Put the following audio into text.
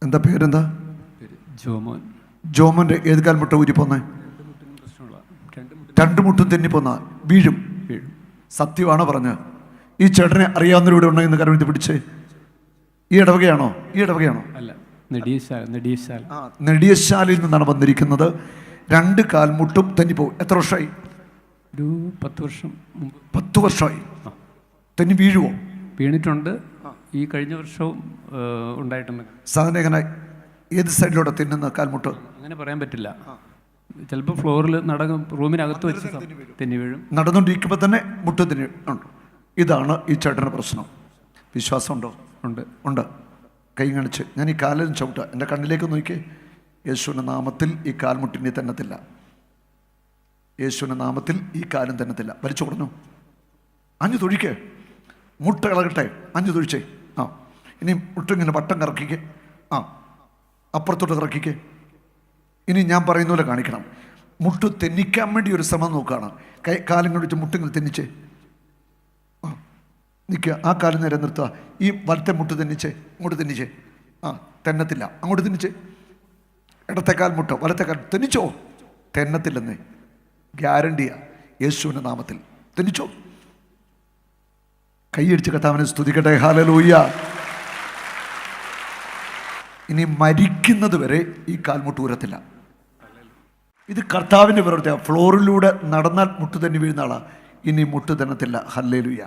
എന്താ പേരെന്താ? ജോമോൻ. ജോമോൻ്റെ ഏത് കാൽമുട്ട ഊരിപ്പോന്നേ? രണ്ട് മുട്ടും തെന്നിപ്പോന്ന വീഴും. സത്യമാണോ പറഞ്ഞ? ഈ ചേട്ടനെ അറിയാവുന്നവരിവിടെ ഉണ്ടെന്ന് കരവിട്ട് പിടിച്ചേ. ഈ ഇടവകയാണോ? അല്ല, നെടിയശാല. നെടിയശാലയിൽ നിന്നാണ് വന്നിരിക്കുന്നത്. രണ്ട് കാൽമുട്ടും തെന്നിപ്പോവും. എത്ര വർഷമായി? ഒരു 10 വർഷം. 10 വർഷമായി. തെന്നി വീഴുവോ? വീണിട്ടുണ്ട്. ഈ കഴിഞ്ഞ വർഷവും ഉണ്ടായിട്ടുണ്ട്. സാധനം എങ്ങനെ, ഏത് സൈഡിലൂടെ തിന്നുന്ന കാൽമുട്ട്? അങ്ങനെ പറയാൻ പറ്റില്ല. ചിലപ്പോൾ ഫ്ലോറിൽ റൂമിനകത്ത് വെച്ച് തെന്നി വീഴും. നടന്നുകൊണ്ടിരിക്കുമ്പോൾ തന്നെ മുട്ട് തെന്നി ഉണ്ട്. ഇതാണ് ഈ ചേട്ടൻ്റെ പ്രശ്നം. വിശ്വാസമുണ്ടോ? ഉണ്ട്. കൈ കാണിച്ച് ഞാൻ ഈ കാലിൽ ചവിട്ടുക. എൻ്റെ കണ്ണിലേക്ക് നോക്കിയേ. യേശുവിൻ്റെ നാമത്തിൽ ഈ കാൽമുട്ടിനെ തന്നത്തില്ല. യേശുവിൻ്റെ നാമത്തിൽ ഈ കാലും തന്നത്തില്ല. വലിച്ചു കൊടുന്നു. അഞ്ഞു തൊഴിക്കേ. മുട്ട ഇളകട്ടെ. അഞ്ഞു തൊഴിച്ചേ. ഇനി മുട്ടിങ്ങനെ വട്ടം കറക്കിക്കേ. അപ്പുറത്തോട്ട് കറക്കിക്കേ. ഇനി ഞാൻ പറയുന്ന പോലെ കാണിക്കണം. മുട്ട് തെന്നിക്കാൻ വേണ്ടി ഒരു ശ്രമം നോക്കുകയാണ്. കാലും കൊണ്ടിട്ട് മുട്ടിങ്ങനെ തെന്നിച്ചേ. നിൽക്കുക. ആ കാലം നേരെ നിർത്തുക. ഈ വലത്തെ മുട്ട് തെന്നിച്ചേ. ഇങ്ങോട്ട് തെന്നിച്ചേ. തെന്നത്തില്ല. അങ്ങോട്ട് തെന്നിച്ചേ. ഇടത്തെ കാൽ മുട്ട വലത്തെ കാൽ തെന്നിച്ചോ. തെന്നത്തില്ലെന്നേ. ഗ്യാരണ്ടിയാ. യേശുവിൻ്റെ നാമത്തിൽ തെന്നിച്ചോ. കൈയടിച്ച് കർത്താവിനെ സ്തുതിക്കട്ടെ. ഹല്ലേലൂയ. ഇനി മരിക്കുന്നത് വരെ ഈ കാൽമുട്ട് ഉരത്തില്ല. ഇത് കർത്താവിൻ്റെ പ്രവൃത്തിയാണ്. ഫ്ലോറിലൂടെ നടന്നാൽ മുട്ട് തന്നെ വീഴുന്ന ആളാ. ഇനി മുട്ട് തന്നത്തില്ല. ഹല്ലേലൂയ.